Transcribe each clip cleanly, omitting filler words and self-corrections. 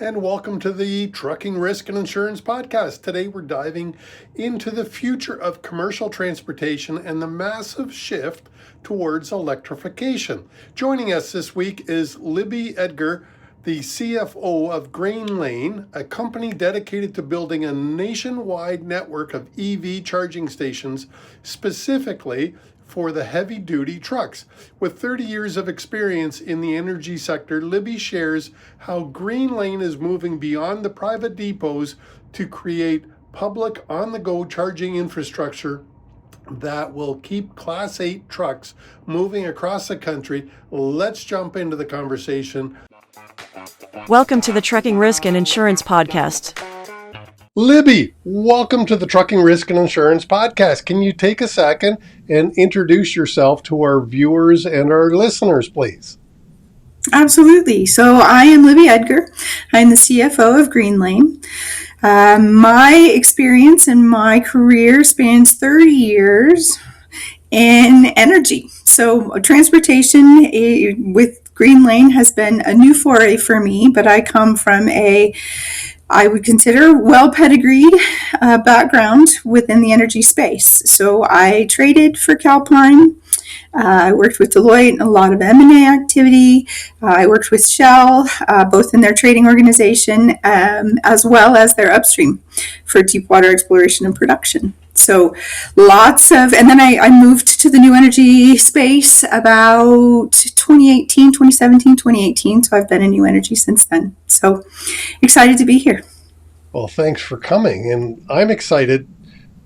and welcome to the Trucking Risk and Insurance Podcast. Today we're diving into the future of commercial transportation and the massive shift towards electrification. Joining us this week is Libby Edgar, the CFO of Greenlane, a company dedicated to building a nationwide network of EV charging stations specifically for the heavy-duty trucks. With 30 years of experience in the energy sector, Libby shares how Greenlane is moving beyond the private depots to create public on-the-go charging infrastructure that will keep Class 8 trucks moving across the country. Let's jump into the conversation. Welcome to the Trucking Risk and Insurance Podcast. Libby, welcome to the Trucking Risk and Insurance Podcast. Can you take a second and introduce yourself to our viewers and our listeners, please? Absolutely. So I am Libby Edgar. I'm the CFO of Greenlane. My experience and my career spans 30 years in energy. So transportation with Greenlane has been a new foray for me, but I come from I would consider well-pedigreed background within the energy space. So I traded for Calpine. I worked with Deloitte in a lot of M&A activity. I worked with Shell, both in their trading organization as well as their upstream for deep water exploration and production. So and then I moved to the new energy space about 2017, so I've been in new energy since then. So excited to be here. Well, thanks for coming. And I'm excited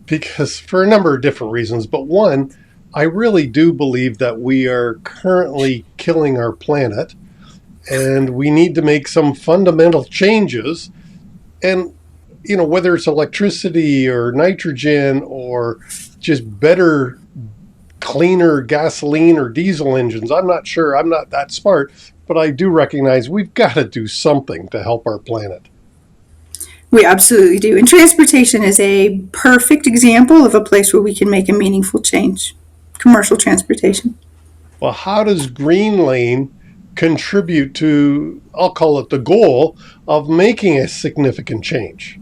because for a number of different reasons, but one, I really do believe that we are currently killing our planet and we need to make some fundamental changes. And whether it's electricity or nitrogen or just better, cleaner gasoline or diesel engines, I'm not sure. I'm not that smart, but I do recognize we've got to do something to help our planet. We absolutely do. And transportation is a perfect example of a place where we can make a meaningful change. Commercial transportation. Well, how does Greenlane contribute to, I'll call it the goal of making a significant change?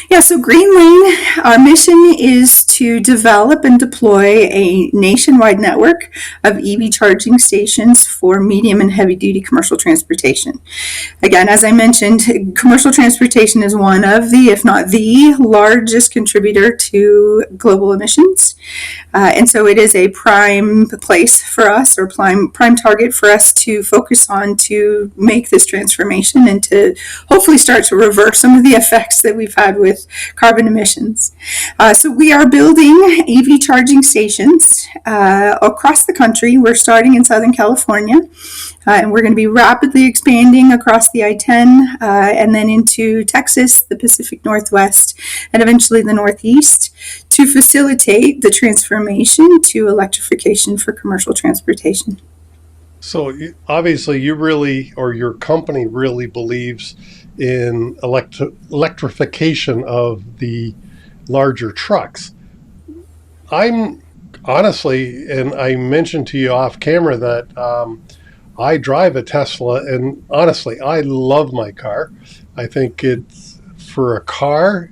Yeah, so Greenlane, our mission is to develop and deploy a nationwide network of EV charging stations for medium and heavy duty commercial transportation. Again, as I mentioned, commercial transportation is one of the, if not the largest contributor to global emissions. And so it is a prime place for us, or prime target for us to focus on to make this transformation and to hopefully start to reverse some of the effects that we've had with carbon emissions. So we are building EV charging stations across the country. We're starting in Southern California, and we're going to be rapidly expanding across the I-10 and then into Texas, the Pacific Northwest, and eventually the Northeast to facilitate the transformation to electrification for commercial transportation. So obviously you really, or your company really believes in electrification of the larger trucks. I'm honestly, and I mentioned to you off camera that I drive a Tesla, and honestly, I love my car. I think it's, for a car,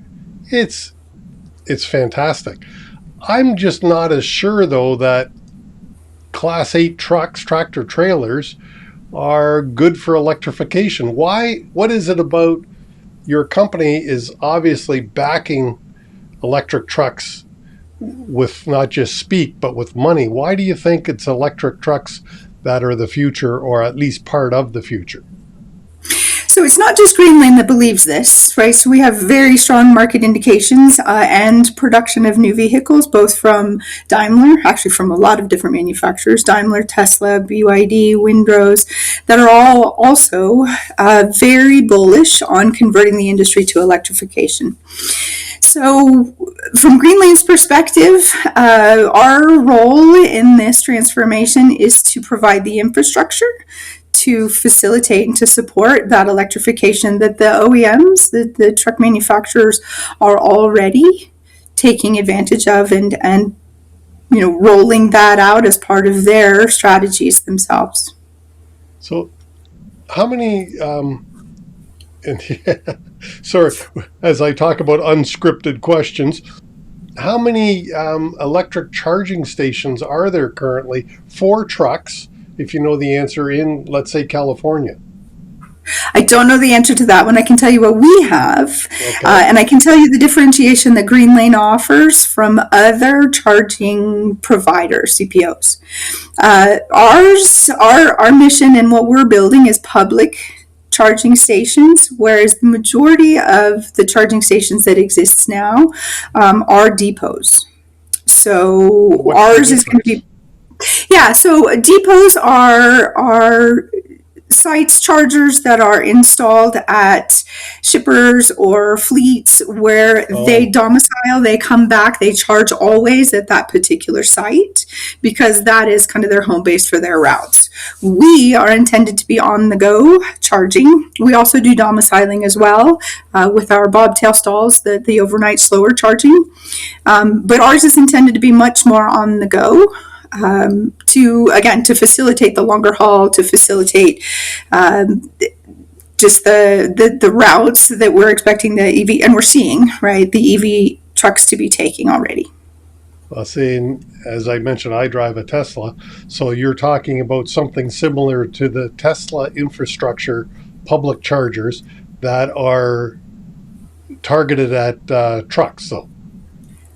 it's fantastic. I'm just not as sure though that Class 8 trucks, tractor trailers, are good for electrification. Why? What is it about your company is obviously backing electric trucks with not just speak, but with money? Why do you think it's electric trucks that are the future, or at least part of the future? So it's not just Greenlane that believes this, right? So we have very strong market indications and production of new vehicles, both from Daimler, actually from a lot of different manufacturers, Daimler, Tesla, BYD, Windrose, that are all also very bullish on converting the industry to electrification. So from Greenlane's perspective, our role in this transformation is to provide the infrastructure to facilitate and to support that electrification that the OEMs, the truck manufacturers, are already taking advantage of and rolling that out as part of their strategies themselves. So how many And sorry, as I talk about unscripted questions, how many electric charging stations are there currently for trucks, if you know the answer, in, let's say, California? I don't know the answer to that one. I can tell you what we have, Okay. and I can tell you the differentiation that Greenlane offers from other charging providers, CPOs. Our mission and what we're building is public charging stations, whereas the majority of the charging stations that exist now are depots. So What's the ours is going to difference? be, yeah. So depots are sites chargers that are installed at shippers or fleets where they Oh, domicile, they come back, they charge always at that particular site because that is kind of their home base for their routes. We are intended to be on the go charging. We also do domiciling as well with our bobtail stalls, the overnight slower charging. But ours is intended to be much more on the go, to facilitate the longer haul, to facilitate just the routes that we're expecting the EV, and we're seeing, right, the EV trucks to be taking already. well, see, as I mentioned, I drive a Tesla, so you're talking about something similar to the Tesla infrastructure public chargers that are targeted at trucks. So,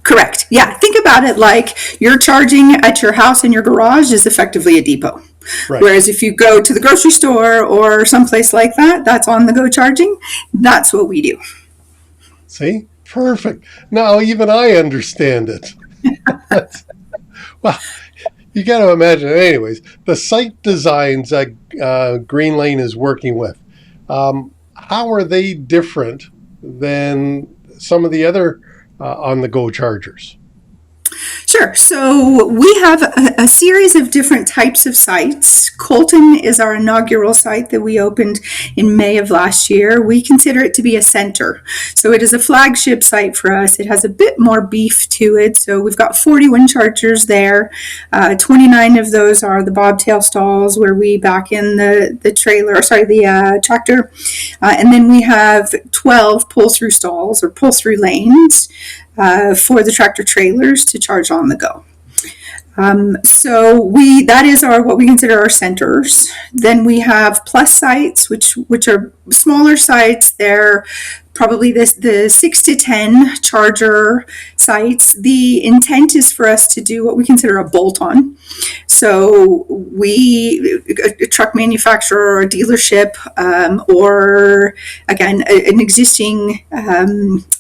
Correct. Yeah. Think about it like you're charging at your house and your garage is effectively a depot. right. Whereas if you go to the grocery store or someplace like that, that's on the go charging. That's what we do. See? Perfect. Now even I understand it. Well, you got to imagine. Anyways, the site designs that Greenlane is working with, how are they different than some of the other on-the-go chargers? Sure. So we have a series of different types of sites. Colton is our inaugural site that we opened in May of last year. We consider it to be a center. So it is a flagship site for us. It has a bit more beef to it. So we've got 41 chargers there. 29 of those are the bobtail stalls where we back in the trailer, or sorry, the tractor. And then we have 12 pull-through stalls or pull-through lanes for the tractor trailers to charge on the go. So that is what we consider our centers. Then we have plus sites, which are smaller sites. They're probably the 6 to 10 charger sites. The intent is for us to do what we consider a bolt-on. So a truck manufacturer or a dealership, or again, an existing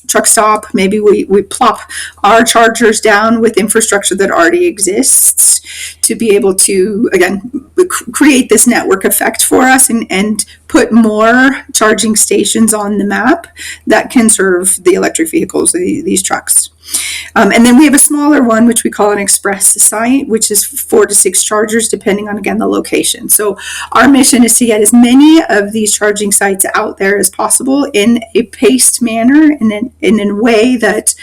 truck stop, maybe we plop our chargers down with infrastructure that already exists to be able to, again, create this network effect for us and put more charging stations on the map that can serve the electric vehicles, these trucks. And then we have a smaller one, which we call an express site, which is 4 to 6 chargers, depending on, again, the location. So our mission is to get as many of these charging sites out there as possible in a paced manner and in a way that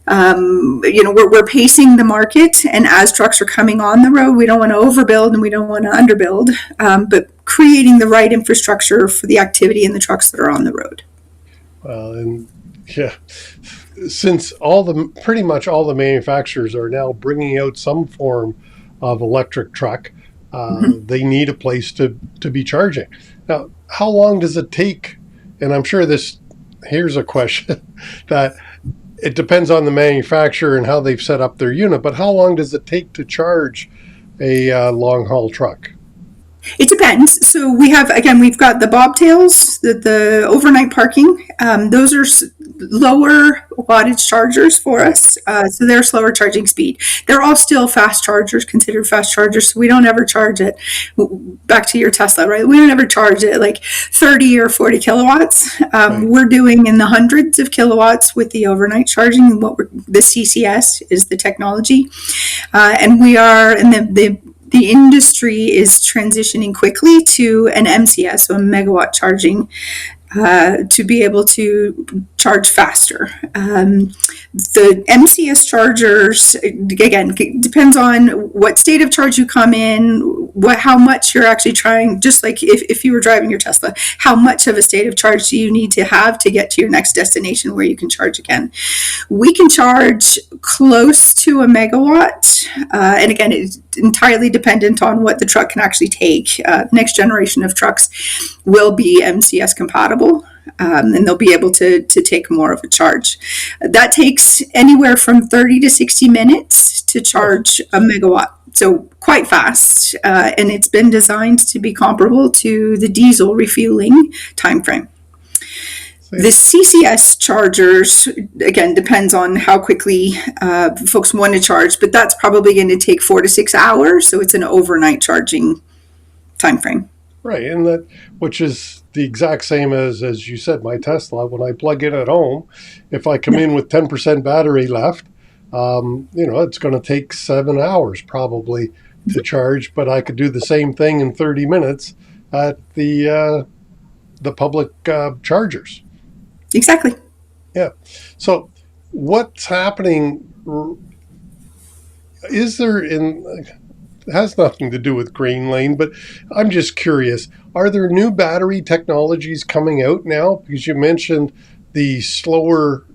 we're pacing the market, and as trucks are coming on the road, we don't want to overbuild and we don't want to underbuild, but creating the right infrastructure for the activity in the trucks that are on the road. Well, and yeah, since pretty much all the manufacturers are now bringing out some form of electric truck, they need a place to be charging. Now, how long does it take? And I'm sure here's a question that it depends on the manufacturer and how they've set up their unit, but how long does it take to charge a long haul truck? It depends. So we've got the bobtails, the overnight parking. Those are lower wattage chargers for Right. us. So they're slower charging speed. They're all still fast chargers, considered fast chargers. So we don't ever charge it. Back to your Tesla, right? We don't ever charge it like 30 or 40 kilowatts. Right. We're doing in the hundreds of kilowatts with the overnight charging. The CCS is the technology. And the industry is transitioning quickly to an MCS, so a megawatt charging, to be able to charge charge faster. The MCS chargers, again, depends on what state of charge you come in, how much you're actually trying, just like if you were driving your Tesla, how much of a state of charge do you need to have to get to your next destination where you can charge again. We can charge close to a megawatt, and again, it's entirely dependent on what the truck can actually take. Next generation of trucks will be MCS compatible, and they'll be able to take more of a charge. That takes anywhere from 30 to 60 minutes to charge a megawatt. So quite fast, and it's been designed to be comparable to the diesel refueling timeframe. The CCS chargers, again, depends on how quickly folks want to charge, but that's probably going to take 4 to 6 hours. So it's an overnight charging timeframe. Right, and that, which is the exact same as you said, my Tesla. When I plug in at home, if I come in with 10% battery left, it's going to take 7 hours probably to charge, but I could do the same thing in 30 minutes at the public chargers. Exactly. Yeah. So what's happening? Is there it has nothing to do with Greenlane, but I'm just curious. Are there new battery technologies coming out now? Because you mentioned the slower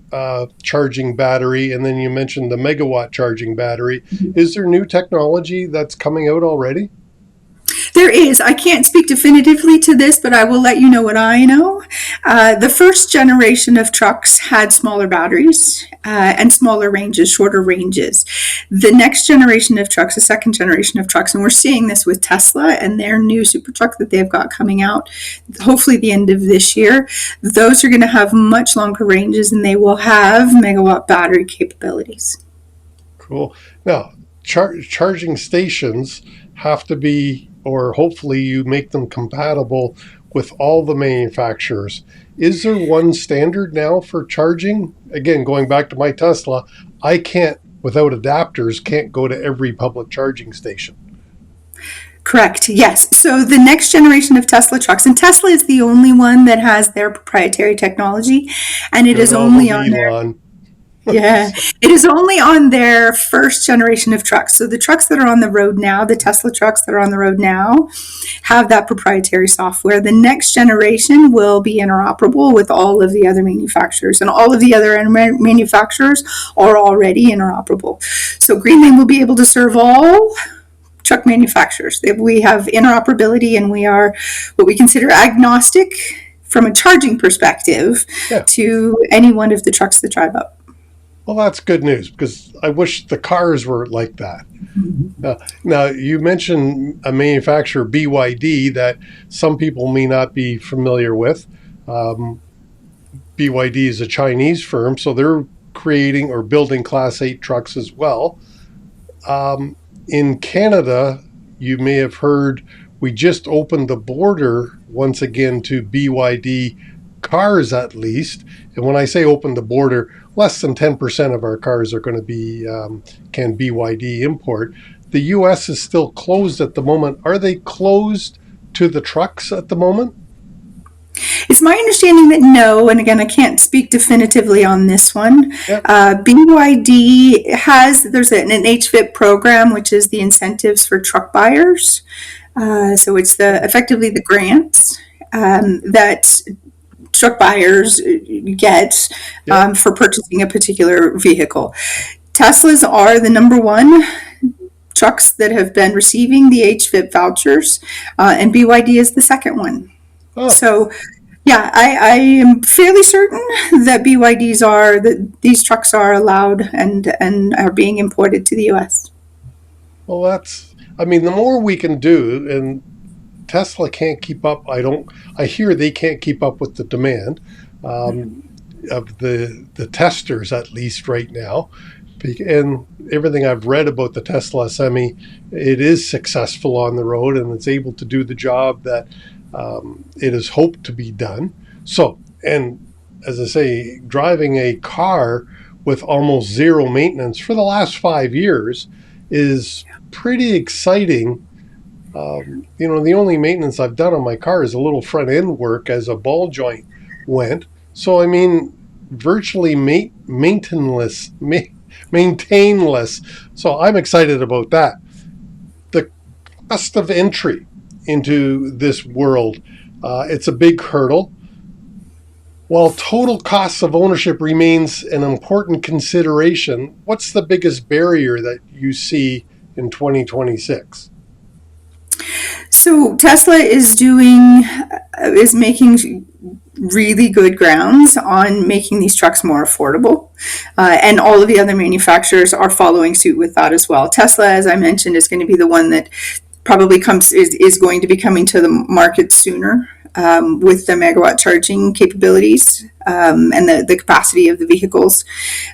charging battery, and then you mentioned the megawatt charging battery. Is there new technology that's coming out already? There is. I can't speak definitively to this, but I will let you know what I know. The first generation of trucks had smaller batteries and smaller ranges, shorter ranges. The next generation of trucks, the second generation of trucks, and we're seeing this with Tesla and their new super truck that they've got coming out, hopefully the end of this year, those are going to have much longer ranges and they will have megawatt battery capabilities. Cool. Now, charging stations have to be, or hopefully you make them compatible with all the manufacturers. Is there one standard now for charging? Again, going back to my Tesla, I can't, without adapters, can't go to every public charging station. Correct. Yes. So the next generation of Tesla trucks, and Tesla is the only one that has their proprietary technology, and it is only on their... Yeah, it is only on their first generation of trucks. So the trucks that are on the road now, the Tesla trucks that are on the road now, have that proprietary software. The next generation will be interoperable with all of the other manufacturers, and all of the other manufacturers are already interoperable. So Greenlane will be able to serve all truck manufacturers. We have interoperability, and we are what we consider agnostic from a charging perspective to any one of the trucks that drive up. Well, that's good news, because I wish the cars were like that. Now, you mentioned a manufacturer, BYD, that some people may not be familiar with. BYD is a Chinese firm, so they're creating or building Class 8 trucks as well. In Canada, you may have heard, we just opened the border once again to BYD cars, at least. And when I say open the border, less than 10% of our cars are going to be can BYD import. The U.S. is still closed at the moment. Are they closed to the trucks at the moment? It's my understanding that no, and again, I can't speak definitively on this one. Yep. BYD there's an HVIP program, which is the incentives for truck buyers. So it's effectively the grants that truck buyers get for purchasing a particular vehicle. Teslas are the number one trucks that have been receiving the HVIP vouchers, and BYD is the second one. Oh. So, yeah, I am fairly certain that these trucks are allowed and are being imported to the U.S. Well, the more we can do, and Tesla can't keep up. I hear they can't keep up with the demand of the testers, at least right now. And everything I've read about the Tesla Semi, it is successful on the road, and it's able to do the job that it is hoped to be done. So, and as I say, driving a car with almost zero maintenance for the last 5 years is pretty exciting. The only maintenance I've done on my car is a little front end work as a ball joint went. So, virtually maintainless. So I'm excited about that. The cost of entry into this world, it's a big hurdle. While total cost of ownership remains an important consideration, what's the biggest barrier that you see in 2026? So Tesla is making really good grounds on making these trucks more affordable. And all of the other manufacturers are following suit with that as well. Tesla, as I mentioned, is going to be the one that probably is going to be coming to the market sooner. With the megawatt charging capabilities and the capacity of the vehicles.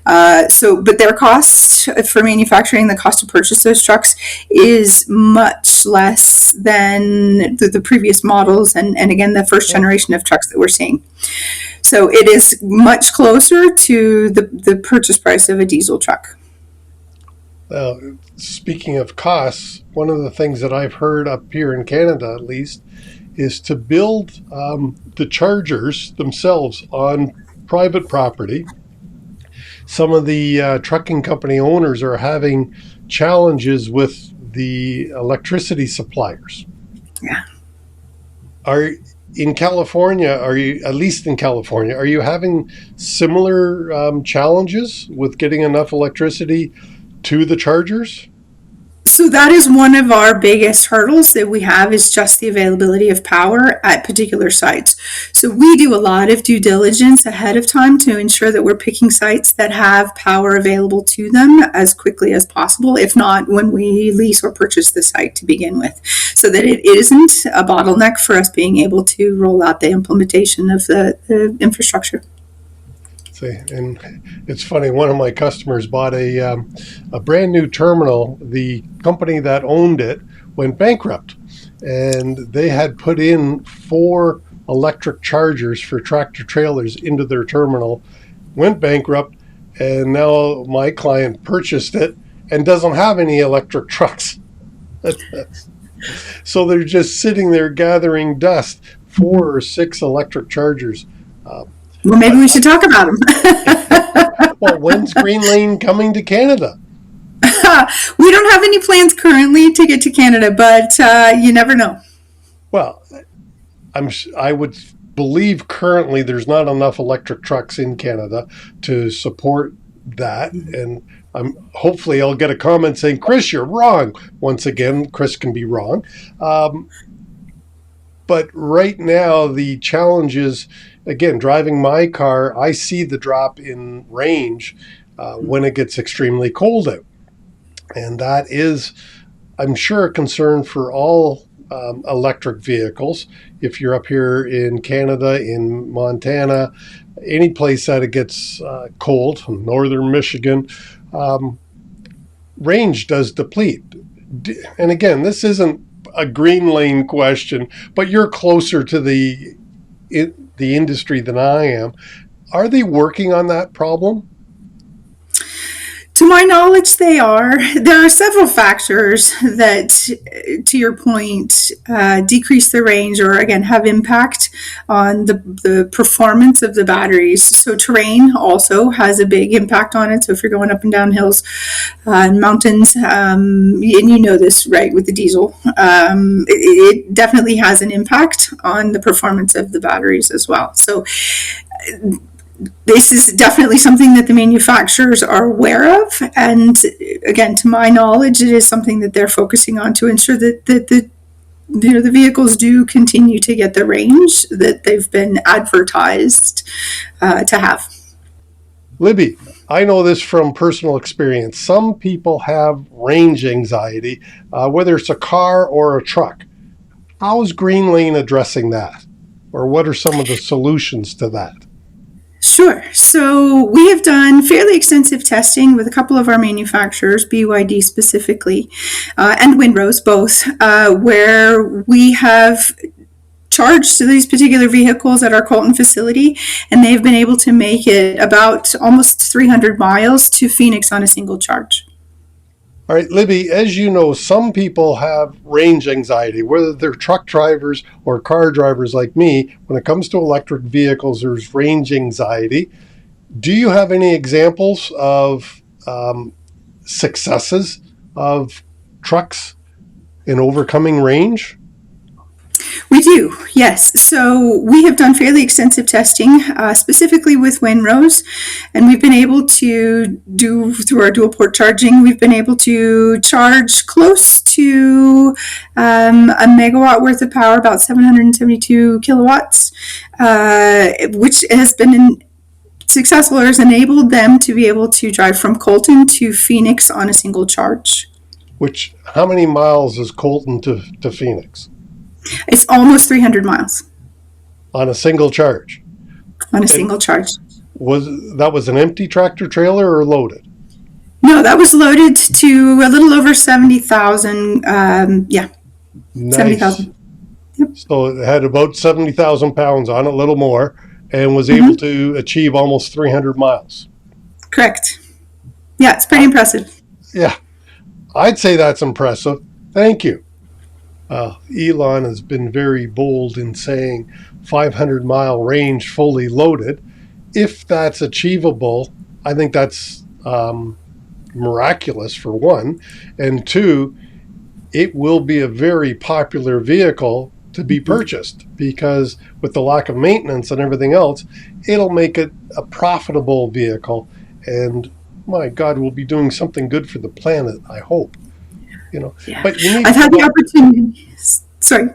But their cost for manufacturing, the cost to purchase those trucks is much less than the previous models and again, the first generation of trucks that we're seeing. So it is much closer to the purchase price of a diesel truck. Speaking of costs, one of the things that I've heard up here in Canada, at least, is to build the chargers themselves on private property. Some of the trucking company owners are having challenges with the electricity suppliers. Yeah. In California, are you having similar challenges with getting enough electricity to the chargers? So that is one of our biggest hurdles that we have, is just the availability of power at particular sites. So we do a lot of due diligence ahead of time to ensure that we're picking sites that have power available to them as quickly as possible, if not when we lease or purchase the site to begin with, so that it isn't a bottleneck for us being able to roll out the implementation of the infrastructure. And it's funny, one of my customers bought a brand new terminal. The company that owned it went bankrupt, and they had put in 4 electric chargers for tractor trailers into their terminal, went bankrupt, and now my client purchased it and doesn't have any electric trucks. So they're just sitting there gathering dust, 4 or 6 electric chargers. Well, maybe we should talk about them. Well, when's Greenlane coming to Canada? We don't have any plans currently to get to Canada, but you never know. Well, I would believe currently there's not enough electric trucks in Canada to support that, and hopefully I'll get a comment saying, "Chris, you're wrong." Once again, Chris can be wrong. But right now, the challenge is, again, driving my car, I see the drop in range when it gets extremely cold out. And that is, I'm sure, a concern for all electric vehicles. If you're up here in Canada, in Montana, any place that it gets cold, northern Michigan, range does deplete. And again, this isn't a Greenlane question, but you're closer to the industry than I am. Are they working on that problem? To my knowledge, they are. There are several factors that, to your point, decrease the range or, again, have impact on the performance of the batteries. So terrain also has a big impact on it. So if you're going up and down hills and mountains, and you know this, right, with the diesel, it definitely has an impact on the performance of the batteries as well. So this is definitely something that the manufacturers are aware of, and again, to my knowledge, it is something that they're focusing on to ensure that the vehicles do continue to get the range that they've been advertised to have. Libby, I know this from personal experience. Some people have range anxiety, whether it's a car or a truck. How is Greenlane addressing that? Or what are some of the solutions to that? Sure. So we have done fairly extensive testing with a couple of our manufacturers, BYD specifically, and Windrose both, where we have charged these particular vehicles at our Colton facility, and they've been able to make it about almost 300 miles to Phoenix on a single charge. All right, Libby, as you know, some people have range anxiety, whether they're truck drivers or car drivers like me. When it comes to electric vehicles, there's range anxiety. Do you have any examples of successes of trucks in overcoming range? We do, yes. So we have done fairly extensive testing, specifically with windrows, and we've been able to do, through our dual port charging, we've been able to charge close to a megawatt worth of power, about 772 kilowatts, which has been successful or has enabled them to be able to drive from Colton to Phoenix on a single charge. How many miles is Colton to Phoenix? It's almost 300 miles. On a single charge? On a single charge. Was an empty tractor trailer or loaded? No, that was loaded to a little over 70,000. Nice. 70,000. Yep. So it had about 70,000 pounds on it, a little more, and was able to achieve almost 300 miles. Correct. Yeah, it's pretty impressive. Yeah, I'd say that's impressive. Thank you. Elon has been very bold in saying 500-mile range fully loaded. If that's achievable, I think that's miraculous, for one. And two, it will be a very popular vehicle to be purchased, because with the lack of maintenance and everything else, it'll make it a profitable vehicle. And my God, we'll be doing something good for the planet, I hope. Yeah. But you need I've had the opportunity. Sorry.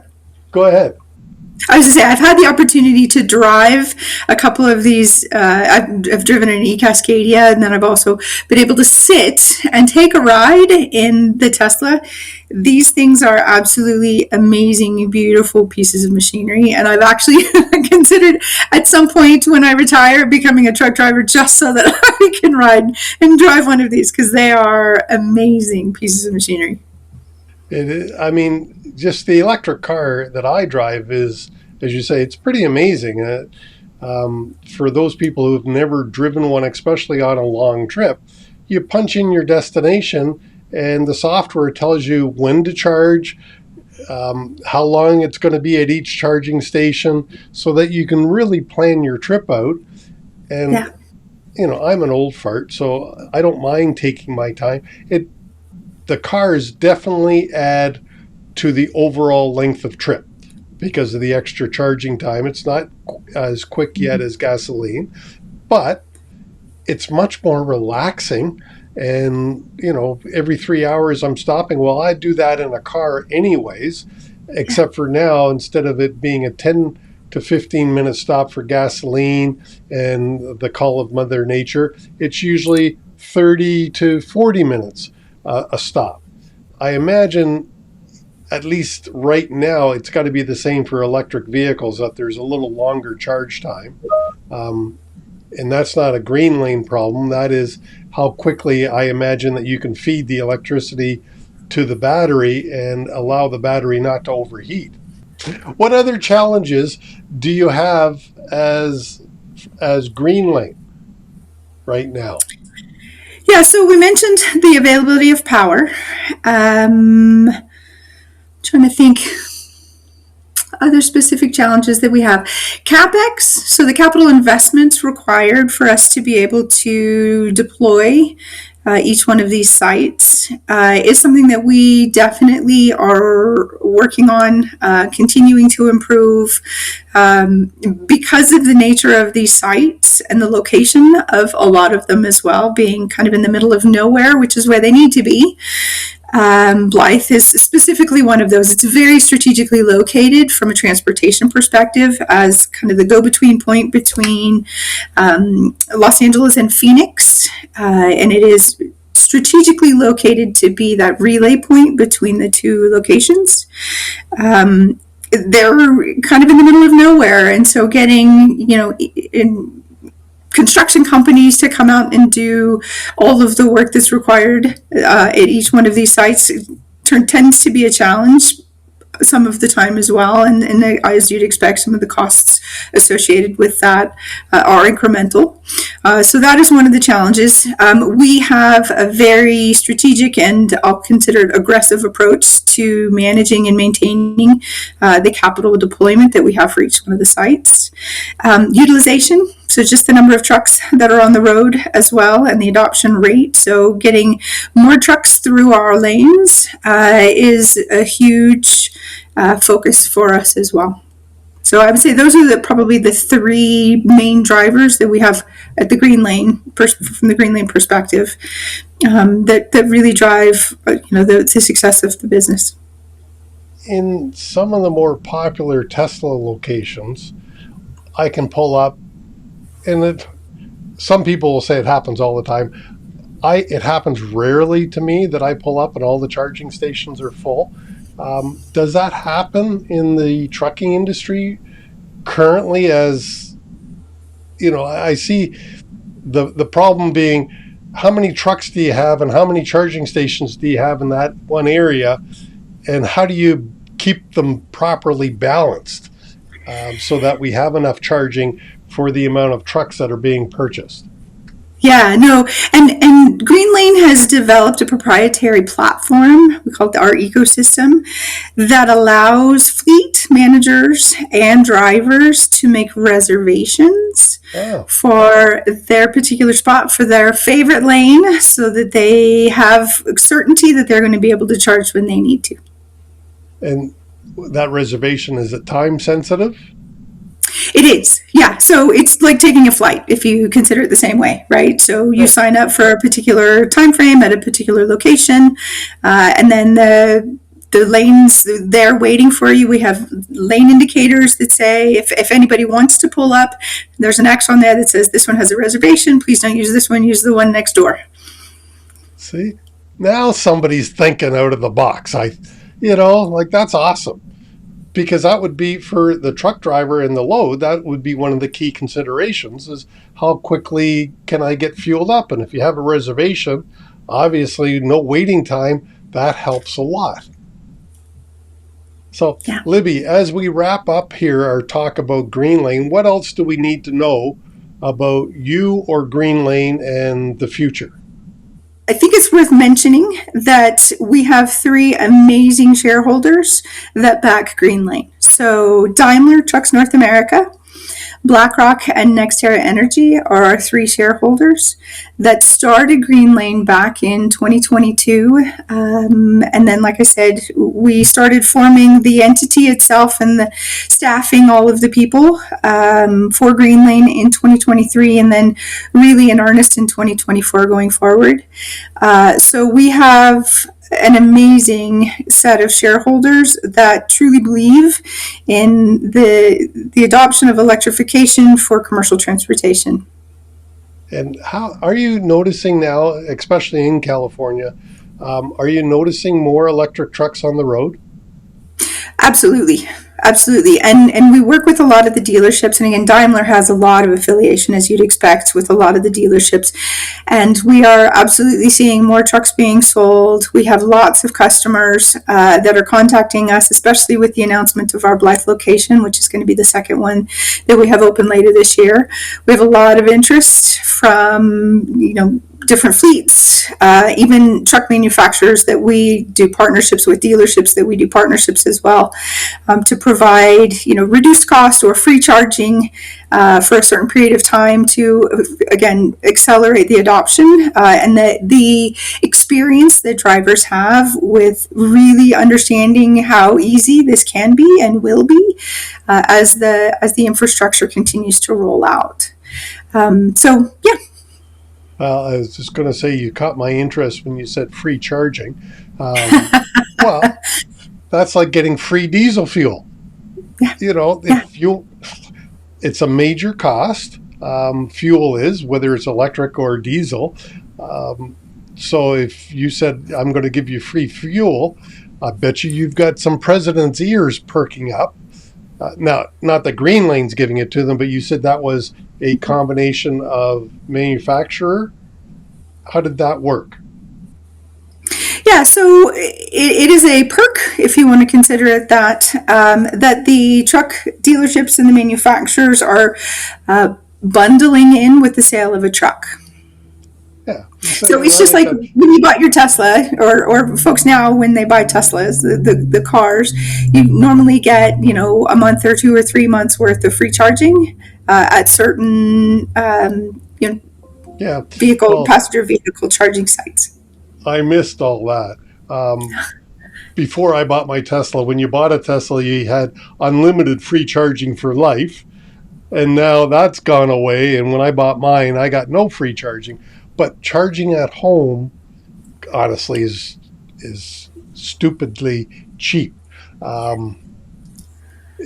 Go ahead. I was going to say, I've had the opportunity to drive a couple of these. I've driven an e-Cascadia, and then I've also been able to sit and take a ride in the Tesla. These things are absolutely amazing, beautiful pieces of machinery. And I've actually considered at some point when I retire becoming a truck driver just so that I can ride and drive one of these, because they are amazing pieces of machinery. Just the electric car that I drive is, as you say, it's pretty amazing. For those people who've never driven one, especially on a long trip, you punch in your destination and the software tells you when to charge, how long it's going to be at each charging station, so that you can really plan your trip out. And, I'm an old fart, so I don't mind taking my time. The cars definitely add to the overall length of trip because of the extra charging time. It's not as quick yet as gasoline, but it's much more relaxing. And, every 3 hours I'm stopping. Well, I do that in a car anyways, except for now, instead of it being a 10 to 15 minute stop for gasoline and the call of Mother Nature, it's usually 30 to 40 minutes a stop. I imagine, at least right now, it's got to be the same for electric vehicles, that there's a little longer charge time. And that's not a Greenlane problem. That is how quickly I imagine that you can feed the electricity to the battery and allow the battery not to overheat. What other challenges do you have as Greenlane right now? Yeah, so we mentioned the availability of power. Trying to think other specific challenges that we have. CapEx, so the capital investments required for us to be able to deploy each one of these sites is something that we definitely are working on, continuing to improve, because of the nature of these sites and the location of a lot of them as well, being kind of in the middle of nowhere, which is where they need to be. Blythe is specifically one of those. It's very strategically located from a transportation perspective as kind of the go-between point between Los Angeles and Phoenix, and it is strategically located to be that relay point between the two locations. They're kind of in the middle of nowhere, and so getting, in construction companies to come out and do all of the work that's required at each one of these sites tends to be a challenge some of the time as well, and as you'd expect, some of the costs associated with that are incremental. So that is one of the challenges. We have a very strategic and I'll consider it aggressive approach to managing and maintaining the capital deployment that we have for each one of the sites. Utilization. So just the number of trucks that are on the road as well, and the adoption rate. So getting more trucks through our lanes is a huge focus for us as well. So I would say those are probably the three main drivers that we have at the Greenlane, from the Greenlane perspective, that really drive the success of the business. In some of the more popular Tesla locations, I can pull up, and some people will say it happens all the time. It happens rarely to me that I pull up and all the charging stations are full. Does that happen in the trucking industry currently? As you know, I see the problem being, how many trucks do you have and how many charging stations do you have in that one area, and how do you keep them properly balanced so that we have enough charging for the amount of trucks that are being purchased? Yeah, no, and Greenlane has developed a proprietary platform, we call it our ecosystem, that allows fleet managers and drivers to make reservations for their particular spot, for their favorite lane, so that they have certainty that they're going to be able to charge when they need to. And that reservation, is it time sensitive? It is, yeah. So it's like taking a flight, if you consider it the same way, right? So you sign up for a particular time frame at a particular location, and then the lanes, they're waiting for you. We have lane indicators that say if anybody wants to pull up, there's an X on there that says this one has a reservation. Please don't use this one. Use the one next door. See, now somebody's thinking out of the box. That's awesome. Because that would be, for the truck driver and the load, that would be one of the key considerations, is how quickly can I get fueled up? And if you have a reservation, obviously no waiting time, that helps a lot. So, yeah. Libby, as we wrap up here our talk about Greenlane, what else do we need to know about you or Greenlane and the future? I think it's worth mentioning that we have three amazing shareholders that back Greenlane. So Daimler Trucks North America, BlackRock, and NextEra Energy are our three shareholders that started Greenlane back in 2022. And then, like I said, we started forming the entity itself and the staffing all of the people for Greenlane in 2023, and then really in earnest in 2024 going forward. So we have an amazing set of shareholders that truly believe in the adoption of electrification for commercial transportation. And how are you noticing now, especially in California, are you noticing more electric trucks on the road? Absolutely. And we work with a lot of the dealerships. And again, Daimler has a lot of affiliation, as you'd expect, with a lot of the dealerships. And we are absolutely seeing more trucks being sold. We have lots of customers that are contacting us, especially with the announcement of our Blythe location, which is going to be the second one that we have open later this year. We have a lot of interest from, different fleets, even truck manufacturers that we do partnerships with, dealerships that we do partnerships as well, to provide, reduced cost or free charging for a certain period of time to, again, accelerate the adoption and the experience that drivers have with really understanding how easy this can be and will be as the infrastructure continues to roll out. Yeah. Well, I was just going to say, you caught my interest when you said free charging. Well, that's like getting free diesel fuel. Yeah. It's a major cost. Fuel is, whether it's electric or diesel. So if you said, I'm going to give you free fuel, I bet you've got some president's ears perking up. Now, not that Greenlane's giving it to them, but you said that was a combination of manufacturer. How did that work? Yeah, so it is a perk, if you want to consider it that, that the truck dealerships and the manufacturers are bundling in with the sale of a truck. Yeah. So it's just like when you bought your Tesla, or folks now when they buy Teslas, the cars, you normally get, a month or 2 or 3 months worth of free charging at certain Yeah. Well, passenger vehicle charging sites. I missed all that. Before I bought my Tesla, when you bought a Tesla, you had unlimited free charging for life. And now that's gone away. And when I bought mine, I got no free charging. But charging at home, honestly, is stupidly cheap. Um,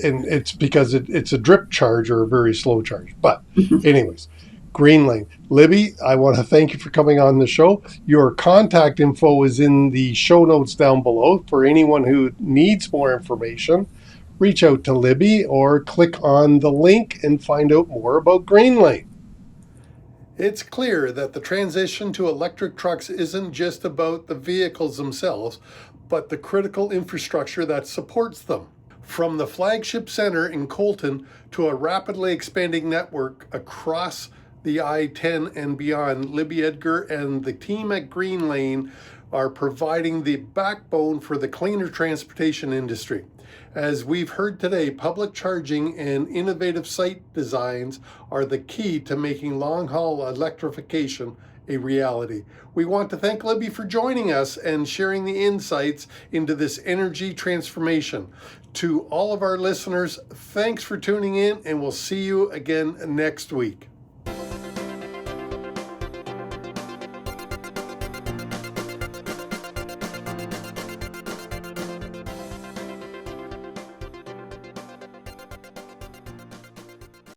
and it's because it's a drip charge or a very slow charge. But anyways, Greenlane. Libby, I want to thank you for coming on the show. Your contact info is in the show notes down below for anyone who needs more information. Reach out to Libby or click on the link and find out more about Greenlane. It's clear that the transition to electric trucks isn't just about the vehicles themselves, but the critical infrastructure that supports them. From the Flagship Center in Colton to a rapidly expanding network across the I-10 and beyond, Libby Edgar and the team at Greenlane are providing the backbone for the cleaner transportation industry. As we've heard today, public charging and innovative site designs are the key to making long-haul electrification a reality. We want to thank Libby for joining us and sharing the insights into this energy transformation. To all of our listeners, thanks for tuning in, and we'll see you again next week.